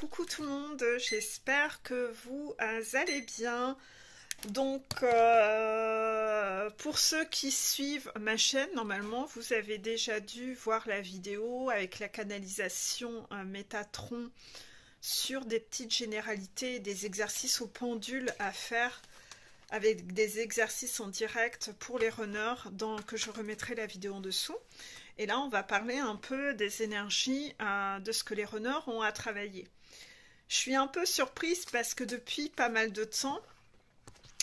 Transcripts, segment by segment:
Coucou tout le monde, j'espère que vous allez bien. Donc, pour ceux qui suivent ma chaîne, normalement, vous avez déjà dû voir la vidéo avec la canalisation Métatron sur des petites généralités, des exercices au pendule à faire avec des exercices en direct pour les runners, que je remettrai la vidéo en dessous. Et là, on va parler un peu des énergies de ce que les runners ont à travailler. Je suis un peu surprise parce que depuis pas mal de temps,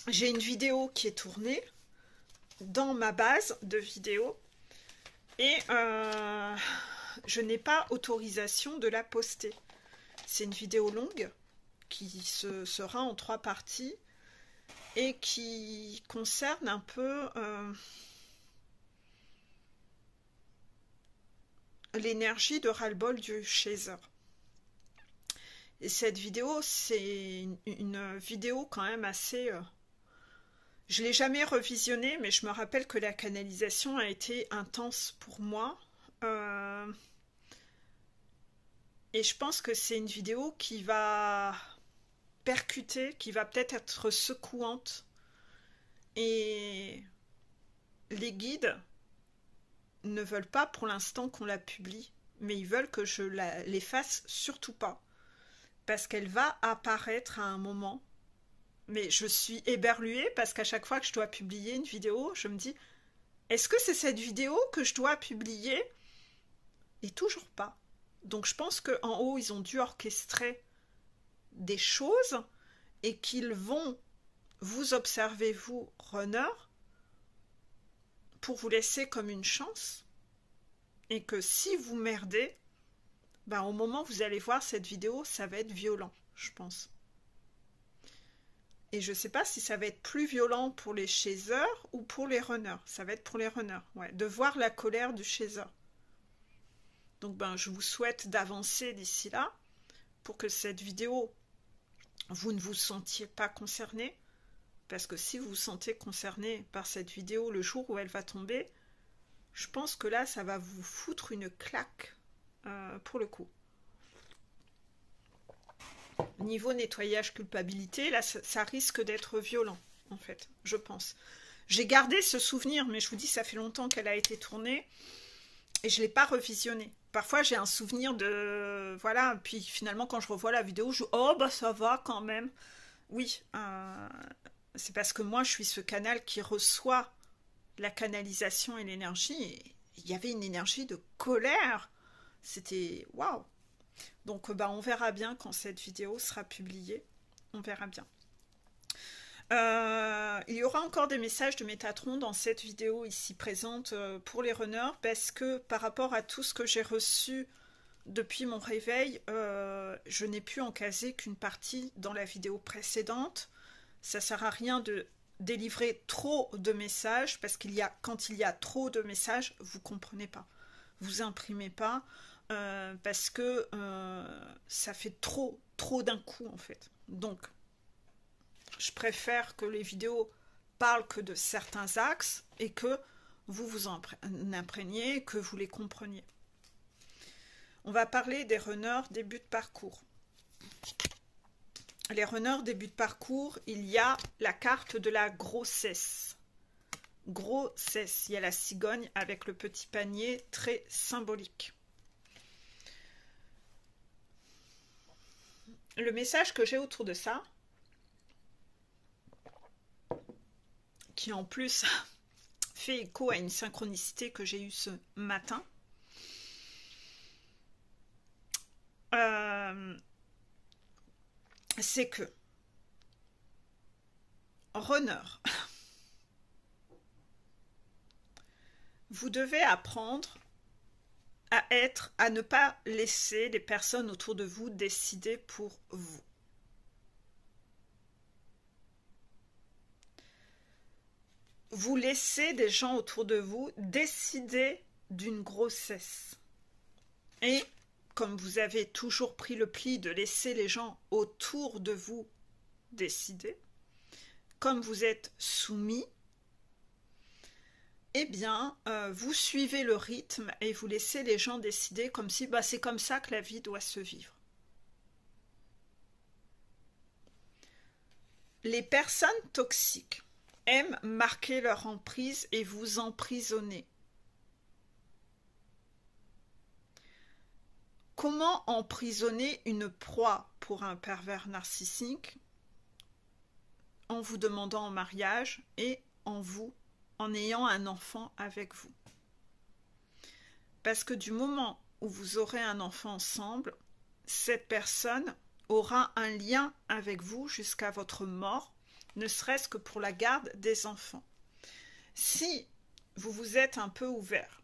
j'ai une vidéo qui est tournée dans ma base de vidéos et je n'ai pas autorisation de la poster. C'est une vidéo longue qui sera en 3 parties et qui concerne un peu l'énergie de ras-le-bol du chaser. Et cette vidéo, c'est une vidéo quand même assez... Je ne l'ai jamais revisionnée, mais je me rappelle que la canalisation a été intense pour moi. Et je pense que c'est une vidéo qui va percuter, qui va peut-être être secouante. Et les guides ne veulent pas pour l'instant qu'on la publie, mais ils veulent que je l'efface surtout pas. Parce qu'elle va apparaître à un moment. Mais je suis éberluée parce qu'à chaque fois que je dois publier une vidéo, je me dis, est-ce que c'est cette vidéo que je dois publier? Et toujours pas. Donc je pense qu'en haut, ils ont dû orchestrer des choses et qu'ils vont vous observer, vous, runner, pour vous laisser comme une chance. Et que si vous merdez, ben, au moment où vous allez voir cette vidéo, ça va être violent, je pense. Et je ne sais pas si ça va être plus violent pour les chasers ou pour les runners. Ça va être pour les runners, ouais, de voir la colère du chaser. Donc ben, je vous souhaite d'avancer d'ici là pour que cette vidéo, vous ne vous sentiez pas concerné. Parce que si vous vous sentez concerné par cette vidéo le jour où elle va tomber, je pense que là, ça va vous foutre une claque pour le coup. Niveau nettoyage culpabilité, là, ça risque d'être violent, en fait, je pense. J'ai gardé ce souvenir, mais je vous dis, ça fait longtemps qu'elle a été tournée, et je ne l'ai pas revisionnée. Parfois, j'ai un souvenir de... Voilà, puis finalement, quand je revois la vidéo, je... Oh, bah ça va quand même. Oui, c'est parce que moi, je suis ce canal qui reçoit la canalisation et l'énergie, et il y avait une énergie de colère. C'était... Waouh! Donc bah, on verra bien quand cette vidéo sera publiée. On verra bien. Il y aura encore des messages de Métatron dans cette vidéo ici présente pour les runners parce que par rapport à tout ce que j'ai reçu depuis mon réveil, je n'ai pu en caser qu'une partie dans la vidéo précédente. Ça ne sert à rien de délivrer trop de messages parce quand il y a trop de messages, vous ne comprenez pas. Vous imprimez pas. Parce que ça fait trop d'un coup en fait. Donc, je préfère que les vidéos parlent que de certains axes et que vous vous en imprégniez, que vous les compreniez. On va parler des runners début de parcours. Les runners début de parcours, il y a la carte de la grossesse. Grossesse, il y a la cigogne avec le petit panier très symbolique. Le message que j'ai autour de ça, qui en plus fait écho à une synchronicité que j'ai eue ce matin, c'est que runner, vous devez apprendre à ne pas laisser les personnes autour de vous décider pour vous. Vous laissez des gens autour de vous décider d'une grossesse. Et comme vous avez toujours pris le pli de laisser les gens autour de vous décider, comme vous êtes soumis, eh bien, vous suivez le rythme et vous laissez les gens décider comme si c'est comme ça que la vie doit se vivre. Les personnes toxiques aiment marquer leur emprise et vous emprisonner. Comment emprisonner une proie pour un pervers narcissique? En vous demandant en mariage et en ayant un enfant avec vous. Parce que du moment où vous aurez un enfant ensemble, cette personne aura un lien avec vous jusqu'à votre mort, ne serait-ce que pour la garde des enfants. Si vous vous êtes un peu ouvert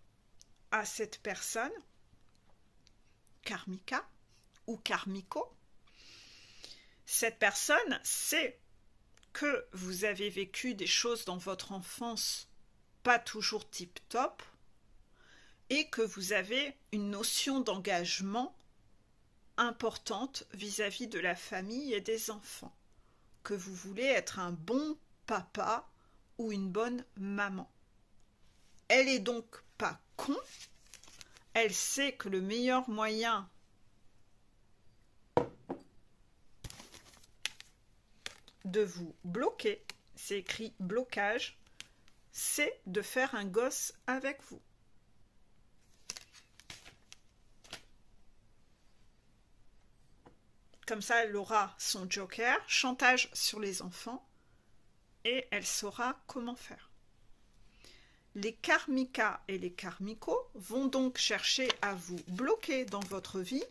à cette personne, karmika ou karmiko, cette personne sait que vous avez vécu des choses dans votre enfance pas toujours tip-top et que vous avez une notion d'engagement importante vis-à-vis de la famille et des enfants, que vous voulez être un bon papa ou une bonne maman. Elle est donc pas con, elle sait que le meilleur moyen de vous bloquer, c'est écrit blocage, c'est de faire un gosse avec vous. Comme ça, elle aura son joker, chantage sur les enfants, et elle saura comment faire. Les karmikas et les karmikos vont donc chercher à vous bloquer dans votre vie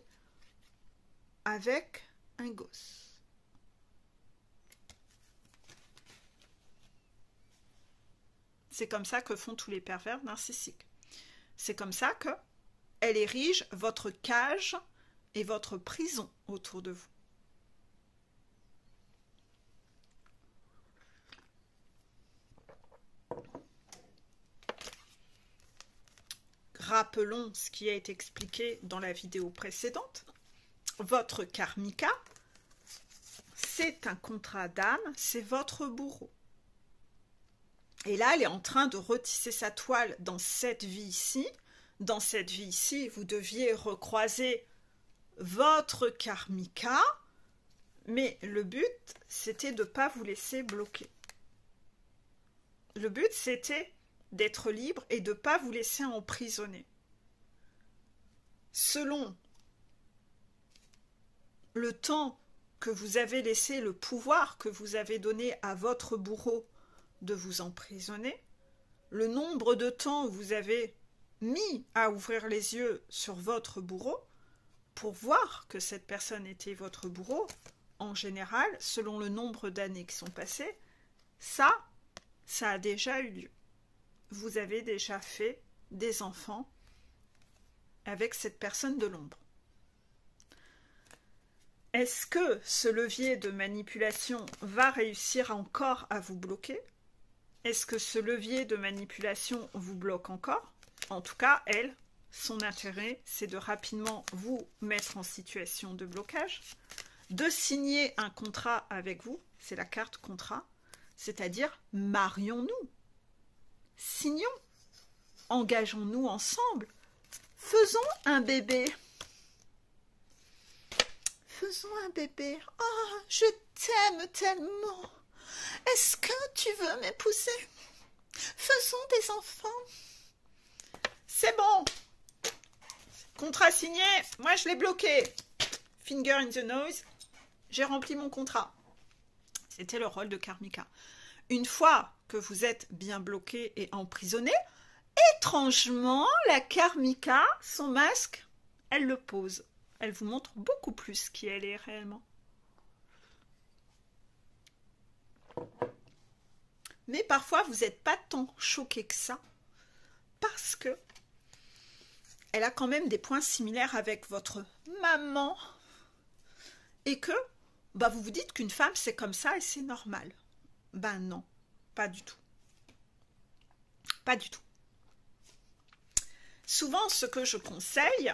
avec un gosse. C'est comme ça que font tous les pervers narcissiques. C'est comme ça qu'elle érige votre cage et votre prison autour de vous. Rappelons ce qui a été expliqué dans la vidéo précédente. Votre karmika, c'est un contrat d'âme, c'est votre bourreau. Et là, elle est en train de retisser sa toile dans cette vie-ci. Dans cette vie-ci, vous deviez recroiser votre karmika, mais le but, c'était de ne pas vous laisser bloquer. Le but, c'était d'être libre et de ne pas vous laisser emprisonner. Selon le temps que vous avez laissé, le pouvoir que vous avez donné à votre bourreau de vous emprisonner, le nombre de temps où vous avez mis à ouvrir les yeux sur votre bourreau pour voir que cette personne était votre bourreau, en général, selon le nombre d'années qui sont passées, ça a déjà eu lieu. Vous avez déjà fait des enfants avec cette personne de l'ombre. Est-ce que ce levier de manipulation va réussir encore à vous bloquer? Est-ce que ce levier de manipulation vous bloque encore? En tout cas, elle, son intérêt, c'est de rapidement vous mettre en situation de blocage, de signer un contrat avec vous, c'est la carte contrat, c'est-à-dire marions-nous, signons, engageons-nous ensemble, faisons un bébé. Faisons un bébé. Oh, je t'aime tellement. Est-ce que tu veux m'épouser? Faisons des enfants. C'est bon. Contrat signé. Moi, je l'ai bloqué. Finger in the nose. J'ai rempli mon contrat. C'était le rôle de karmika. Une fois que vous êtes bien bloqué et emprisonné, étrangement, la karmika, son masque, elle le pose. Elle vous montre beaucoup plus qui elle est réellement. Mais parfois, vous n'êtes pas tant choqué que ça, parce que elle a quand même des points similaires avec votre maman, et que vous vous dites qu'une femme, c'est comme ça et c'est normal. Ben non, pas du tout. Pas du tout. Souvent, ce que je conseille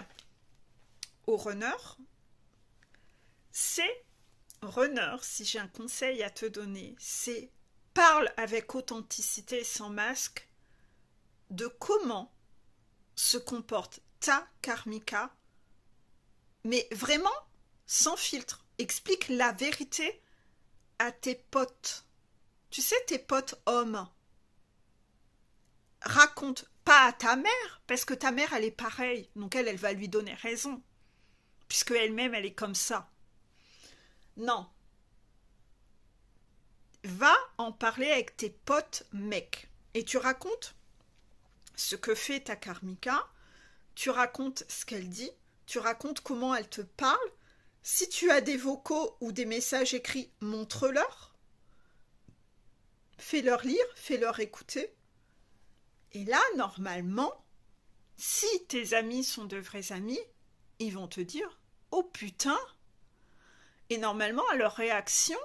aux runners, c'est runner, si j'ai un conseil à te donner, c'est parle avec authenticité, sans masque, de comment se comporte ta karmika, mais vraiment sans filtre. Explique la vérité à tes potes. Tu sais, tes potes hommes. Raconte pas à ta mère, parce que ta mère, elle est pareille. Donc elle va lui donner raison. Puisque elle-même, elle est comme ça. Non. Va en parler avec tes potes mecs. Et tu racontes ce que fait ta karmika. Tu racontes ce qu'elle dit. Tu racontes comment elle te parle. Si tu as des vocaux ou des messages écrits, montre-leur. Fais-leur lire, fais-leur écouter. Et là, normalement, si tes amis sont de vrais amis, ils vont te dire « Oh putain !» Et normalement, à leur réaction,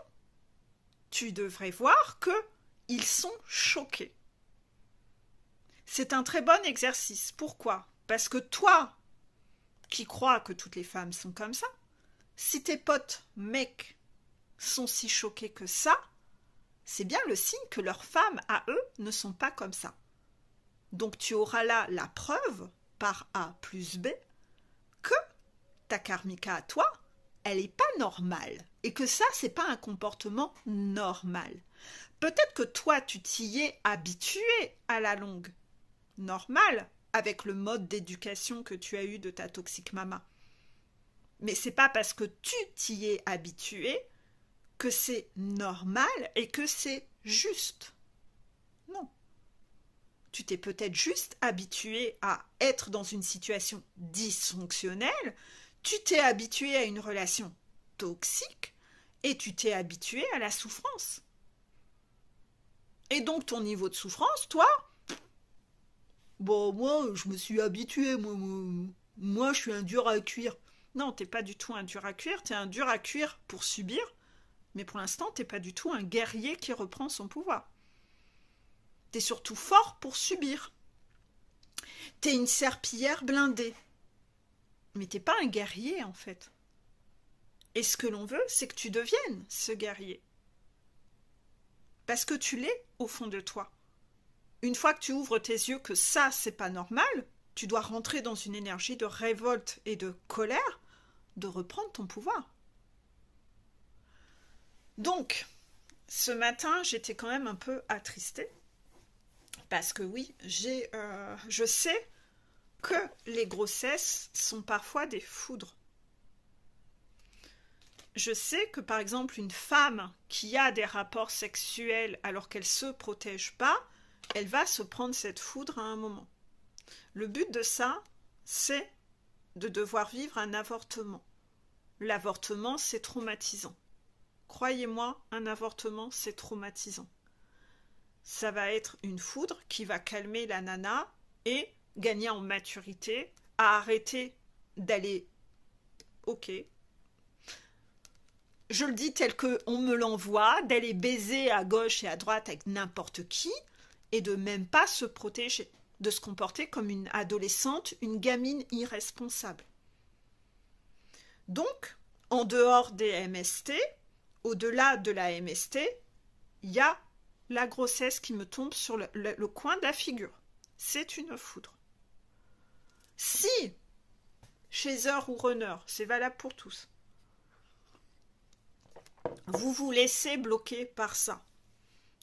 tu devrais voir qu'ils sont choqués. C'est un très bon exercice. Pourquoi? Parce que toi, qui crois que toutes les femmes sont comme ça, si tes potes mecs sont si choqués que ça, c'est bien le signe que leurs femmes, à eux, ne sont pas comme ça. Donc tu auras là la preuve, par A plus B, que ta karmika à toi, elle n'est pas normale. Et que ça, c'est pas un comportement normal. Peut-être que toi, tu t'y es habitué à la longue. Normal, avec le mode d'éducation que tu as eu de ta toxique maman. Mais c'est pas parce que tu t'y es habitué que c'est normal et que c'est juste. Non. Tu t'es peut-être juste habitué à être dans une situation dysfonctionnelle, tu t'es habitué à une relation toxique et tu t'es habitué à la souffrance. Et donc ton niveau de souffrance, toi, bon, moi, je me suis habitué, moi, je suis un dur à cuire. Non, t'es pas du tout un dur à cuire, t'es un dur à cuire pour subir, mais pour l'instant, t'es pas du tout un guerrier qui reprend son pouvoir. T'es surtout fort pour subir. T'es une serpillière blindée. Mais t'es pas un guerrier, en fait. Et ce que l'on veut, c'est que tu deviennes ce guerrier. Parce que tu l'es au fond de toi. Une fois que tu ouvres tes yeux que ça, c'est pas normal, tu dois rentrer dans une énergie de révolte et de colère, de reprendre ton pouvoir. Donc, ce matin, j'étais quand même un peu attristée. Parce que oui, je sais que les grossesses sont parfois des foudres. Je sais que par exemple une femme qui a des rapports sexuels alors qu'elle ne se protège pas, elle va se prendre cette foudre à un moment. Le but de ça, c'est de devoir vivre un avortement. L'avortement, c'est traumatisant. Croyez-moi, un avortement, c'est traumatisant. Ça va être une foudre qui va calmer la nana et gagner en maturité, à arrêter d'aller ok. Je le dis tel qu'on me l'envoie, d'aller baiser à gauche et à droite avec n'importe qui et de même pas se protéger, de se comporter comme une adolescente, une gamine irresponsable. Donc, en dehors des MST, au-delà de la MST, il y a la grossesse qui me tombe sur le coin de la figure. C'est une foudre. Si, chaser ou runner, c'est valable pour tous, vous vous laissez bloquer par ça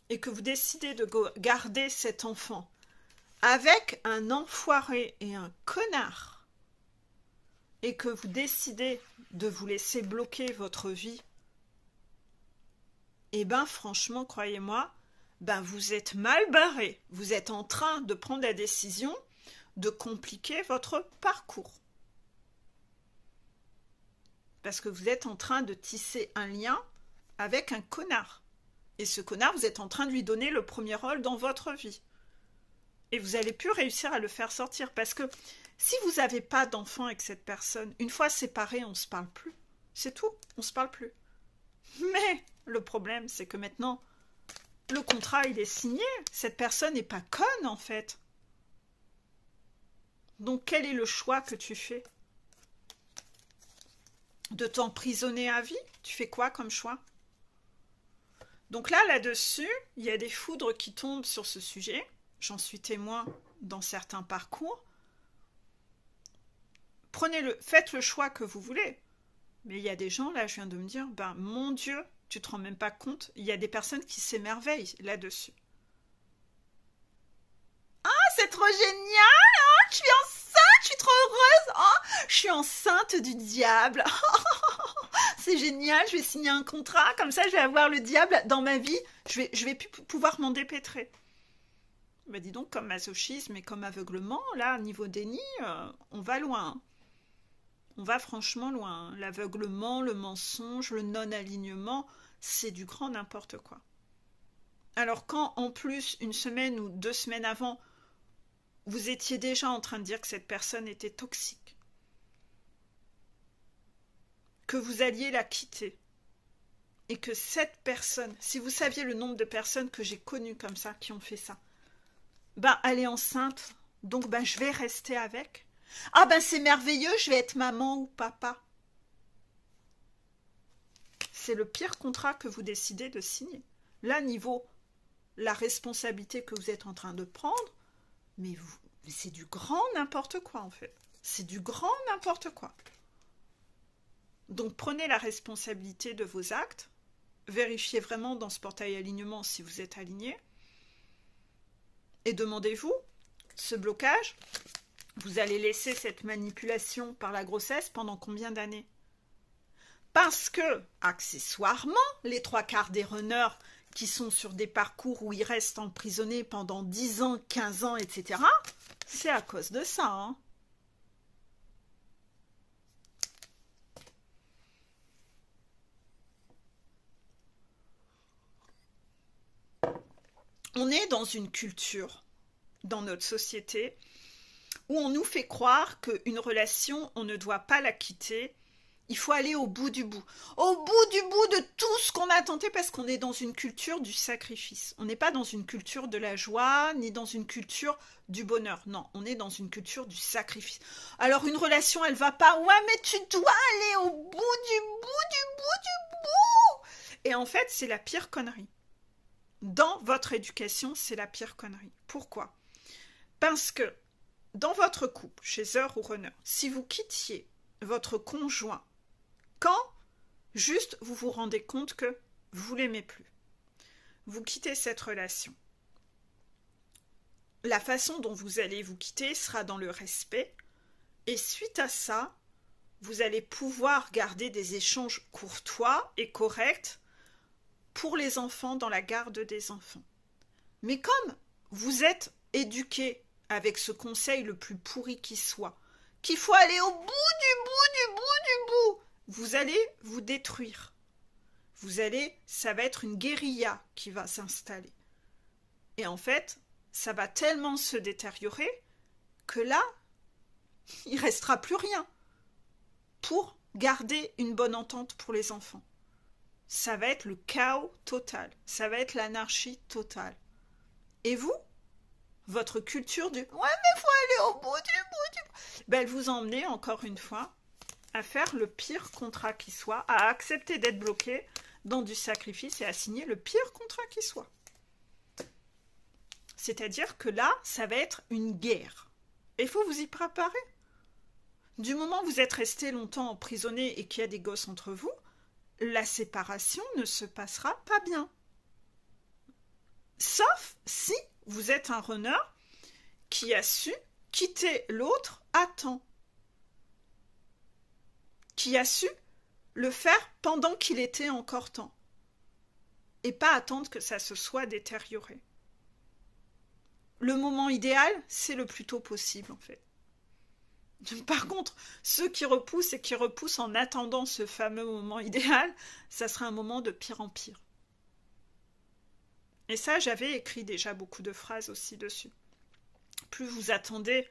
et que vous décidez de garder cet enfant avec un enfoiré et un connard et que vous décidez de vous laisser bloquer votre vie, eh ben franchement, croyez-moi, ben vous êtes mal barré. Vous êtes en train de prendre la décision de compliquer votre parcours. Parce que vous êtes en train de tisser un lien avec un connard. Et ce connard, vous êtes en train de lui donner le premier rôle dans votre vie. Et vous n'allez plus réussir à le faire sortir. Parce que si vous n'avez pas d'enfant avec cette personne, une fois séparés, on ne se parle plus. C'est tout, on ne se parle plus. Mais le problème, c'est que maintenant, le contrat, il est signé. Cette personne n'est pas conne, en fait. Donc, quel est le choix que tu fais? De t'emprisonner à vie? Tu fais quoi comme choix? Donc là-dessus, il y a des foudres qui tombent sur ce sujet. J'en suis témoin dans certains parcours. Faites le choix que vous voulez. Mais il y a des gens, là, je viens de me dire, ben mon Dieu, Tu te rends même pas compte. Il y a des personnes qui s'émerveillent là-dessus. Ah, c'est trop génial! Oh, je suis enceinte, je suis trop heureuse! Oh, je suis enceinte du diable! C'est génial, je vais signer un contrat, comme ça je vais avoir le diable dans ma vie. Je vais plus pouvoir m'en dépêtrer. Bah dis donc, comme masochisme et comme aveuglement, là, niveau déni, on va loin. On va franchement loin. L'aveuglement, le mensonge, le non-alignement, c'est du grand n'importe quoi. Alors quand, en plus, une semaine ou 2 semaines avant, vous étiez déjà en train de dire que cette personne était toxique, que vous alliez la quitter, et que cette personne, si vous saviez le nombre de personnes que j'ai connues comme ça, qui ont fait ça, ben elle est enceinte, donc ben je vais rester avec. Ah ben c'est merveilleux, je vais être maman ou papa. C'est le pire contrat que vous décidez de signer. Là, niveau la responsabilité que vous êtes en train de prendre, mais c'est du grand n'importe quoi en fait. C'est du grand n'importe quoi. Donc prenez la responsabilité de vos actes, vérifiez vraiment dans ce portail alignement si vous êtes aligné, et demandez-vous, ce blocage, vous allez laisser cette manipulation par la grossesse pendant combien d'années? Parce que, accessoirement, les 3/4 des runners qui sont sur des parcours où ils restent emprisonnés pendant 10 ans, 15 ans, etc., c'est à cause de ça, hein. On est dans une culture, dans notre société, où on nous fait croire qu'une relation, on ne doit pas la quitter. Il faut aller au bout du bout. Au bout de tout ce qu'on a tenté, parce qu'on est dans une culture du sacrifice. On n'est pas dans une culture de la joie, ni dans une culture du bonheur. Non, on est dans une culture du sacrifice. Alors une relation, elle va pas. Ouais, mais tu dois aller au bout du bout du bout du bout. Et en fait, c'est la pire connerie. Dans votre éducation, c'est la pire connerie. Pourquoi? Parce que dans votre couple, chez Heure ou Runner, si vous quittiez votre conjoint quand juste vous vous rendez compte que vous l'aimez plus, vous quittez cette relation, la façon dont vous allez vous quitter sera dans le respect, et suite à ça, vous allez pouvoir garder des échanges courtois et corrects pour les enfants dans la garde des enfants. Mais comme vous êtes éduqué avec ce conseil le plus pourri qui soit, qu'il faut aller au bout du bout du bout du bout, vous allez vous détruire. Ça va être une guérilla qui va s'installer. Et en fait, ça va tellement se détériorer que là, il ne restera plus rien pour garder une bonne entente pour les enfants. Ça va être le chaos total. Ça va être l'anarchie totale. Et vous, votre culture du « ouais, mais faut aller au bout du bout du bout », ben, elle vous emmenez encore une fois à faire le pire contrat qui soit, à accepter d'être bloqué dans du sacrifice et à signer le pire contrat qui soit. C'est-à-dire que là, ça va être une guerre. Et il faut vous y préparer. Du moment où vous êtes resté longtemps emprisonné et qu'il y a des gosses entre vous, la séparation ne se passera pas bien. Sauf si vous êtes un runner qui a su quitter l'autre à temps. Qui a su le faire pendant qu'il était encore temps. Et pas attendre que ça se soit détérioré. Le moment idéal, c'est le plus tôt possible en fait. Par contre, ceux qui repoussent et qui repoussent en attendant ce fameux moment idéal, ça sera un moment de pire en pire. Et ça, j'avais écrit déjà beaucoup de phrases aussi dessus. Plus vous attendez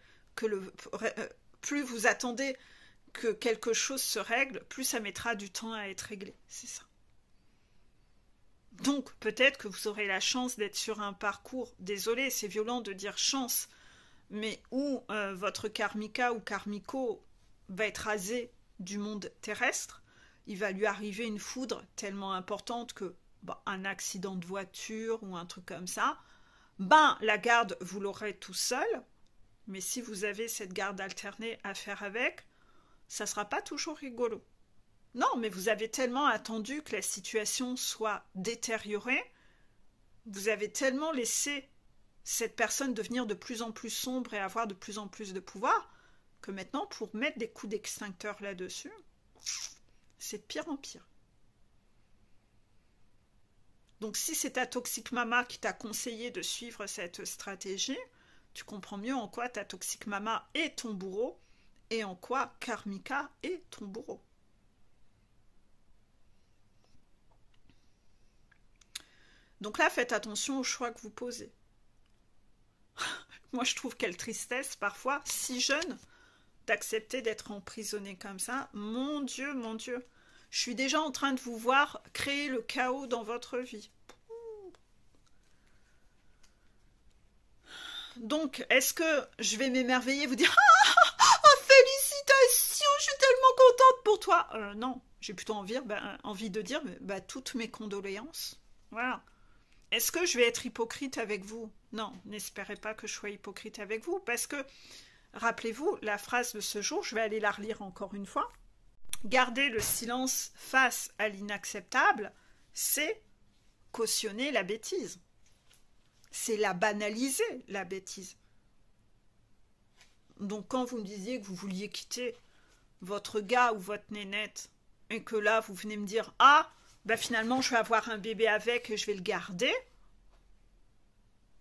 que quelque chose se règle, plus ça mettra du temps à être réglé. C'est ça. Donc, peut-être que vous aurez la chance d'être sur un parcours, désolé, c'est violent de dire chance, mais où votre karmika ou karmiko va être rasé du monde terrestre, il va lui arriver une foudre tellement importante que un accident de voiture ou un truc comme ça, la garde, vous l'aurez tout seul, mais si vous avez cette garde alternée à faire avec, ça ne sera pas toujours rigolo. Non, mais vous avez tellement attendu que la situation soit détériorée, vous avez tellement laissé cette personne devenir de plus en plus sombre et avoir de plus en plus de pouvoir, que maintenant, pour mettre des coups d'extincteur là-dessus, c'est de pire en pire. Donc si c'est ta toxic mama qui t'a conseillé de suivre cette stratégie, tu comprends mieux en quoi ta toxic mama est ton bourreau et en quoi Karmika est ton bourreau. Donc là, faites attention aux choix que vous posez. Moi, je trouve quelle tristesse, parfois, si jeune, d'accepter d'être emprisonné comme ça. Mon Dieu, mon Dieu. Je suis déjà en train de vous voir créer le chaos dans votre vie. Donc, est-ce que je vais m'émerveiller, vous dire « Ah, félicitations, je suis tellement contente pour toi !» Non, j'ai plutôt envie de dire toutes mes condoléances. Voilà. Est-ce que je vais être hypocrite avec vous? Non, n'espérez pas que je sois hypocrite avec vous, parce que, rappelez-vous, la phrase de ce jour, je vais aller la relire encore une fois. Garder le silence face à l'inacceptable, c'est cautionner la bêtise. C'est la banaliser, la bêtise. Donc quand vous me disiez que vous vouliez quitter votre gars ou votre nénette, et que là, vous venez me dire « Ah, finalement, je vais avoir un bébé avec et je vais le garder »,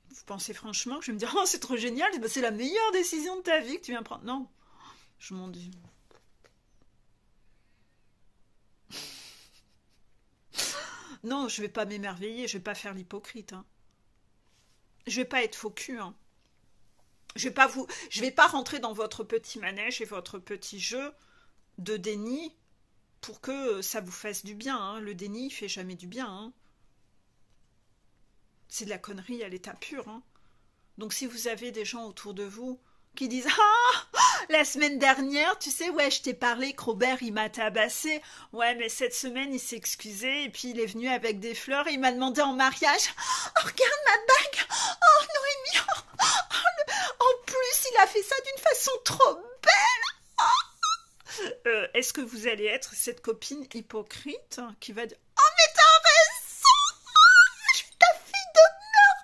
vous pensez franchement que je vais me dire « Oh, c'est trop génial, c'est la meilleure décision de ta vie que tu viens prendre ». Non, je m'en dis. Non, je vais pas m'émerveiller, je vais pas faire l'hypocrite. Hein. Je vais pas être faux cul. Hein. Je vais pas rentrer dans votre petit manège et votre petit jeu de déni pour que ça vous fasse du bien. Hein. Le déni, il fait jamais du bien. Hein. C'est de la connerie à l'état pur. Hein. Donc si vous avez des gens autour de vous qui disent « Ah, la semaine dernière, tu sais, ouais, je t'ai parlé que Robert, il m'a tabassé. Ouais, mais cette semaine, il s'est excusé et puis il est venu avec des fleurs et il m'a demandé en mariage. Oh, regarde ma bague. Oh, Noémie. En plus, il a fait ça d'une façon trop belle. Oh. Est-ce que vous allez être cette copine hypocrite qui va dire « Oh, mais t'as raison. Je suis ta fille d'honneur. »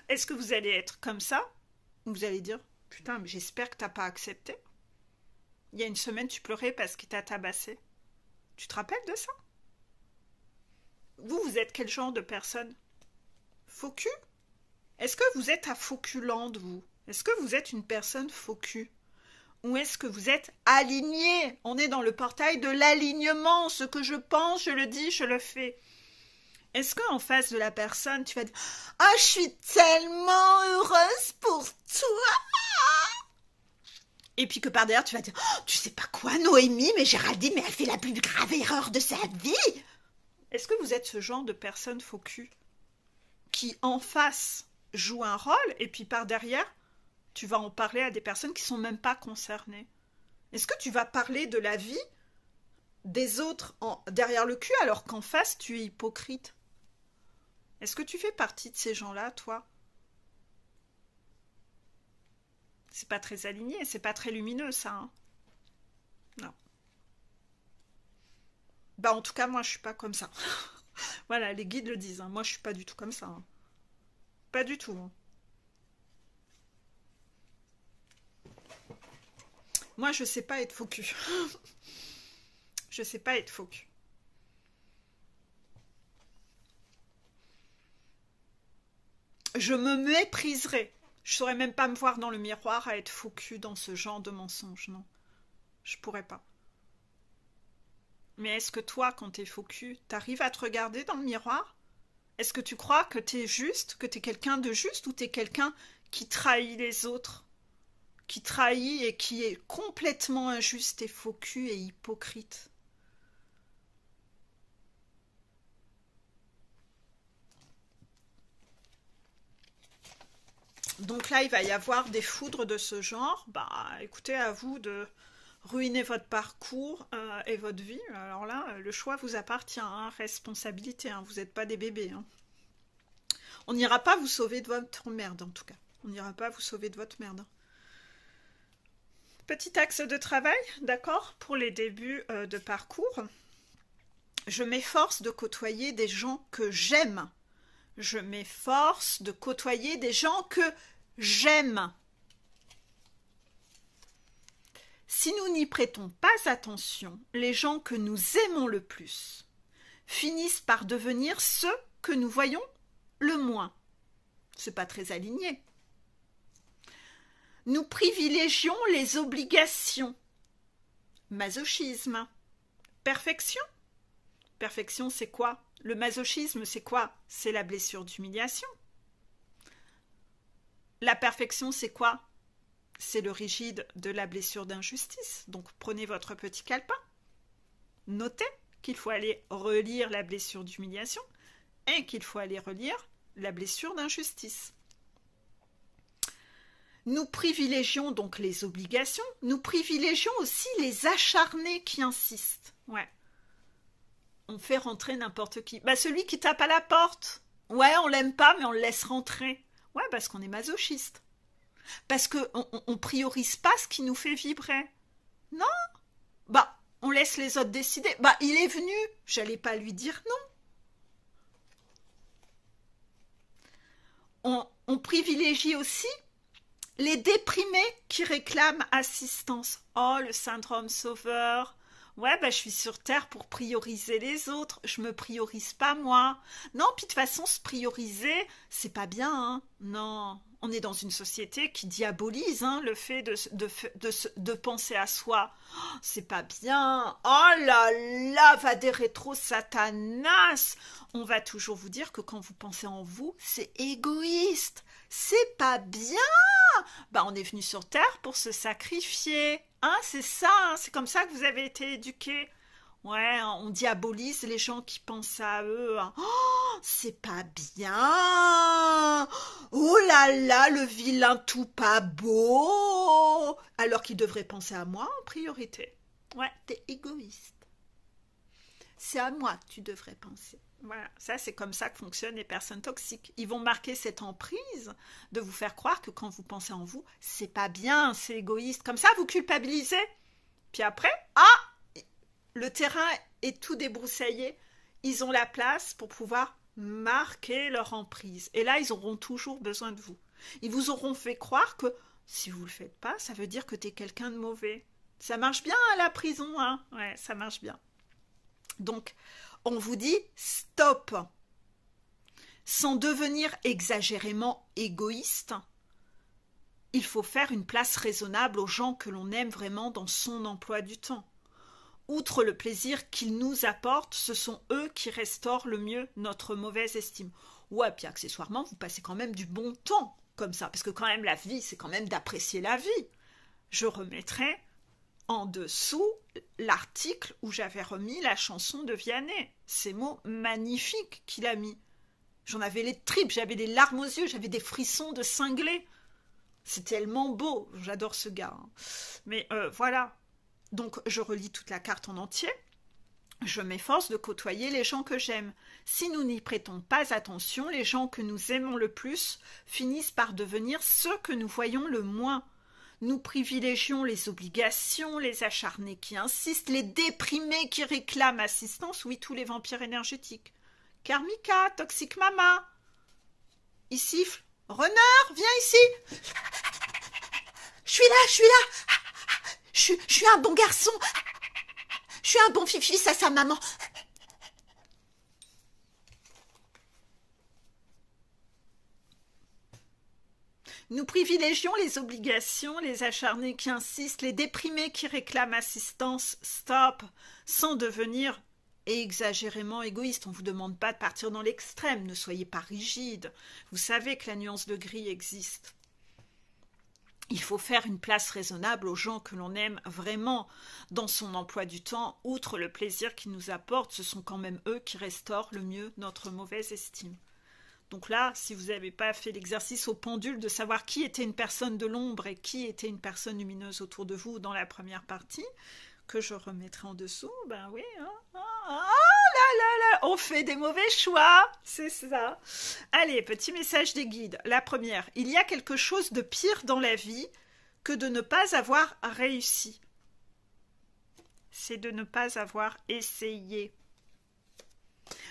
Est-ce que vous allez être comme ça? Vous allez dire « Putain, mais j'espère que t'as pas accepté. Il y a une semaine, tu pleurais parce qu'il t'a tabassé. Tu te rappelles de ça? » Vous êtes quel genre de personne? Faux cul? Est-ce que vous êtes à faux culante, vous? Est-ce que vous êtes une personne faux cul? Ou est-ce que vous êtes aligné? On est dans le portail de l'alignement. Ce que je pense, je le dis, je le fais. Est-ce qu'en face de la personne, tu vas dire « Ah, je suis tellement heureuse pour toi !» Et puis que par derrière, tu vas dire « Oh, tu sais pas quoi, Noémie, mais Géraldine, mais elle fait la plus grave erreur de sa vie !» Est-ce que vous êtes ce genre de personne faux cul qui, en face, joue un rôle et puis par derrière, tu vas en parler à des personnes qui sont même pas concernées? Est-ce que tu vas parler de la vie des autres derrière le cul alors qu'en face, tu es hypocrite? Est-ce que tu fais partie de ces gens-là, toi? C'est pas très aligné, c'est pas très lumineux, ça. Hein. Non. En tout cas, moi, je suis pas comme ça. Voilà, les guides le disent. Hein. Moi, je suis pas du tout comme ça. Hein. Pas du tout. Hein. Moi, je sais pas être faux cul. Je sais pas être faux cul. Je me mépriserais. Je saurais même pas me voir dans le miroir à être faux cul dans ce genre de mensonge, non. Je pourrais pas. Mais est-ce que toi, quand t'es faux cul, t'arrives à te regarder dans le miroir? Est-ce que tu crois que t'es juste, que t'es quelqu'un de juste, ou t'es quelqu'un qui trahit les autres? Qui trahit et qui est complètement injuste et faux cul et hypocrite? Donc là, il va y avoir des foudres de ce genre. Écoutez, à vous de ruiner votre parcours et votre vie. Alors là, le choix vous appartient, hein, responsabilité. Hein, vous n'êtes pas des bébés. Hein. On n'ira pas vous sauver de votre merde, en tout cas. On n'ira pas vous sauver de votre merde. Petit axe de travail, d'accord, pour les débuts de parcours. Je m'efforce de côtoyer des gens que j'aime. Je m'efforce de côtoyer des gens que j'aime. Si nous n'y prêtons pas attention, les gens que nous aimons le plus finissent par devenir ceux que nous voyons le moins. C'est pas très aligné. Nous privilégions les obligations. Masochisme. Perfection. Perfection, c'est quoi? Le masochisme, c'est quoi? C'est la blessure d'humiliation. La perfection, c'est quoi? C'est le rigide de la blessure d'injustice. Donc prenez votre petit calepin. Notez qu'il faut aller relire la blessure d'humiliation et qu'il faut aller relire la blessure d'injustice. Nous privilégions donc les obligations. Nous privilégions aussi les acharnés qui insistent. Ouais. On fait rentrer n'importe qui. Bah, celui qui tape à la porte. Ouais, on l'aime pas, mais on le laisse rentrer. Ouais, parce qu'on est masochiste. Parce qu'on priorise pas ce qui nous fait vibrer. Non. Bah, on laisse les autres décider. Bah, il est venu. J'allais pas lui dire non. On privilégie aussi les déprimés qui réclament assistance. Oh, le syndrome sauveur. Ouais, bah, je suis sur Terre pour prioriser les autres. Je me priorise pas, moi. Non, puis de toute façon, se prioriser, c'est pas bien, hein. Non, on est dans une société qui diabolise hein, le fait de penser à soi. Oh, c'est pas bien. Oh là là, va des rétros satanas. On va toujours vous dire que quand vous pensez en vous, c'est égoïste. C'est pas bien. Bah, on est venu sur Terre pour se sacrifier. Hein, c'est ça, hein, c'est comme ça que vous avez été éduqués. Ouais, on diabolise les gens qui pensent à eux. Hein. Oh, c'est pas bien. Oh là là, le vilain tout pas beau. Alors qu'il devrait penser à moi en priorité. Ouais, t'es égoïste. C'est à moi que tu devrais penser. Voilà, ça c'est comme ça que fonctionnent les personnes toxiques. Ils vont marquer cette emprise de vous faire croire que quand vous pensez en vous, c'est pas bien, c'est égoïste. Comme ça, vous culpabilisez. Puis après, le terrain est tout débroussaillé. Ils ont la place pour pouvoir marquer leur emprise. Et là, ils auront toujours besoin de vous. Ils vous auront fait croire que si vous le faites pas, ça veut dire que t'es quelqu'un de mauvais. Ça marche bien à la prison, hein? Ouais, ça marche bien. Donc, on vous dit stop. Sans devenir exagérément égoïste, il faut faire une place raisonnable aux gens que l'on aime vraiment dans son emploi du temps. Outre le plaisir qu'ils nous apportent, ce sont eux qui restaurent le mieux notre mauvaise estime. Ouais, puis accessoirement, vous passez quand même du bon temps comme ça, parce que quand même la vie, c'est quand même d'apprécier la vie. Je remettrai en dessous l'article où j'avais remis la chanson de Vianney. Ces mots magnifiques qu'il a mis. J'en avais les tripes, j'avais des larmes aux yeux, j'avais des frissons de cinglé. C'est tellement beau, j'adore ce gars. Hein. Mais voilà. Donc je relis toute la carte en entier. Je m'efforce de côtoyer les gens que j'aime. Si nous n'y prêtons pas attention, les gens que nous aimons le plus finissent par devenir ceux que nous voyons le moins. Nous privilégions les obligations, les acharnés qui insistent, les déprimés qui réclament assistance, oui, tous les vampires énergétiques. Karmika, Toxic Mama. Il siffle. Renard, viens ici. Je suis là. Je suis un bon garçon. Je suis un bon fils à sa maman. Nous privilégions les obligations, les acharnés qui insistent, les déprimés qui réclament assistance, stop, sans devenir exagérément égoïste. On ne vous demande pas de partir dans l'extrême, ne soyez pas rigide. Vous savez que la nuance de gris existe. Il faut faire une place raisonnable aux gens que l'on aime vraiment dans son emploi du temps. Outre le plaisir qu'ils nous apportent, ce sont quand même eux qui restaurent le mieux notre mauvaise estime. Donc là, si vous n'avez pas fait l'exercice au pendule de savoir qui était une personne de l'ombre et qui était une personne lumineuse autour de vous dans la première partie, que je remettrai en dessous, ben oui, on fait des mauvais choix, c'est ça. Allez, petit message des guides. La première, il y a quelque chose de pire dans la vie que de ne pas avoir réussi. C'est de ne pas avoir essayé.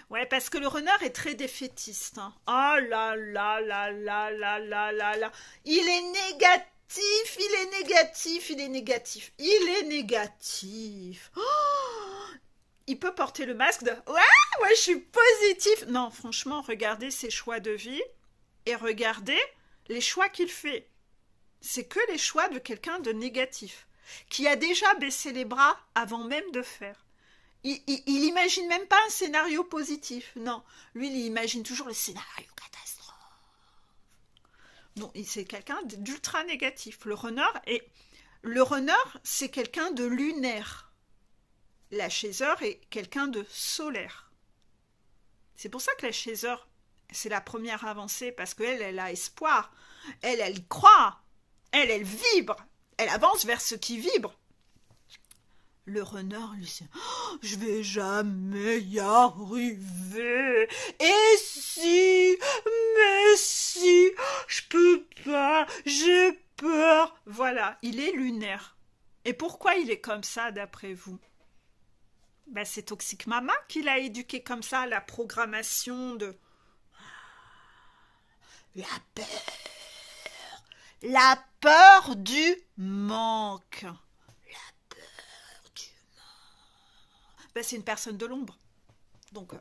Ouais, parce que le runner est très défaitiste. Hein. Oh là là là là là là là là. Il est négatif, il est négatif, il est négatif, il est négatif. Oh, il peut porter le masque de « Ouais, moi je suis positif ». Non, franchement, regardez ses choix de vie et regardez les choix qu'il fait. C'est que les choix de quelqu'un de négatif, qui a déjà baissé les bras avant même de faire. Il imagine même pas un scénario positif. Non, lui, il imagine toujours le scénario catastrophe. Non, c'est quelqu'un d'ultra négatif. Le runner, c'est quelqu'un de lunaire. La chaiseur est quelqu'un de solaire. C'est pour ça que la chaiseur, c'est la première avancée, parce qu'elle, elle a espoir. Elle y croit. Elle vibre. Elle avance vers ce qui vibre. Le runner, lui, c'est oh, « Je vais jamais y arriver. Et si, mais si, je peux pas, j'ai peur. » Voilà, il est lunaire. Et pourquoi il est comme ça, d'après vous? Ben, c'est Toxic Mama qui l'a éduqué comme ça, la programmation de la peur du manque. Ben, c'est une personne de l'ombre. Donc,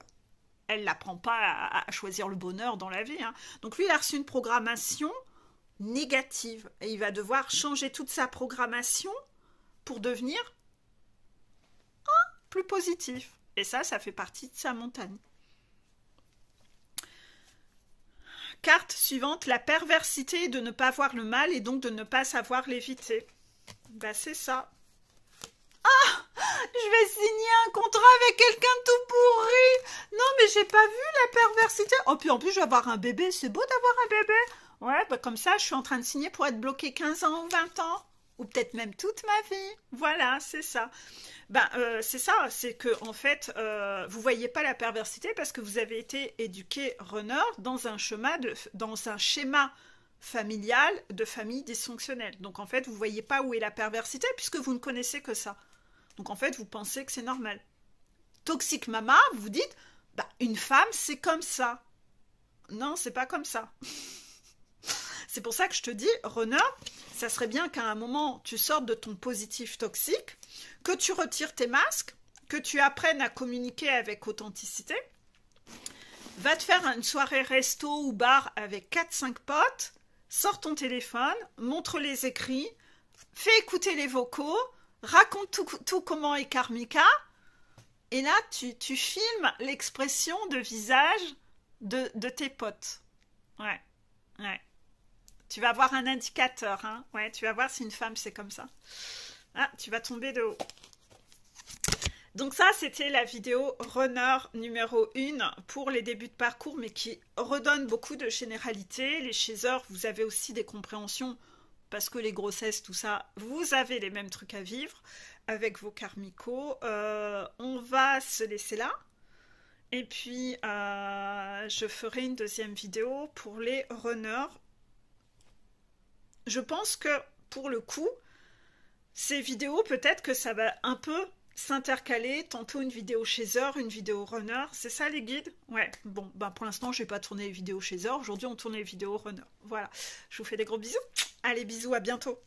elle n'apprend pas à choisir le bonheur dans la vie. Hein. Donc, lui, il a reçu une programmation négative. Et il va devoir changer toute sa programmation pour devenir plus positif. Et ça fait partie de sa montagne. Carte suivante, la perversité de ne pas voir le mal et donc de ne pas savoir l'éviter. Ben, c'est ça. Ah, je vais signer un contrat avec quelqu'un de tout pourri. Non, mais j'ai pas vu la perversité. Oh, puis en plus, je vais avoir un bébé. C'est beau d'avoir un bébé. Ouais, bah comme ça, je suis en train de signer pour être bloqué 15 ans ou 20 ans. Ou peut-être même toute ma vie. Voilà, c'est ça. C'est ça, c'est que en fait, vous voyez pas la perversité parce que vous avez été éduqué runner dans un schéma familial de famille dysfonctionnelle. Donc en fait, vous voyez pas où est la perversité puisque vous ne connaissez que ça. Donc en fait, vous pensez que c'est normal. Toxic Mama, vous dites, une femme, c'est comme ça. Non, c'est pas comme ça. C'est pour ça que je te dis, runner, ça serait bien qu'à un moment, tu sortes de ton positif toxique, que tu retires tes masques, que tu apprennes à communiquer avec authenticité. Va te faire une soirée resto ou bar avec 4-5 potes, sors ton téléphone, montre les écrits, fais écouter les vocaux, raconte tout comment est Karmika, et là, tu filmes l'expression de visage de tes potes. Ouais, ouais. Tu vas avoir un indicateur, hein. Ouais, tu vas voir si une femme, c'est comme ça. Ah, tu vas tomber de haut. Donc ça, c'était la vidéo runner numéro 1 pour les débuts de parcours, mais qui redonne beaucoup de généralités. Les chasers, vous avez aussi des compréhensions, parce que les grossesses, tout ça, vous avez les mêmes trucs à vivre avec vos karmicos. On va se laisser là. Et puis, je ferai une deuxième vidéo pour les runners. Je pense que, pour le coup, ces vidéos, peut-être que ça va un peu s'intercaler, tantôt une vidéo chaser, une vidéo runner. C'est ça les guides? Ouais, bon, pour l'instant, je n'ai pas tourné les vidéos chaser. Aujourd'hui, on tourne les vidéos runner. Voilà, je vous fais des gros bisous. Allez, bisous, à bientôt.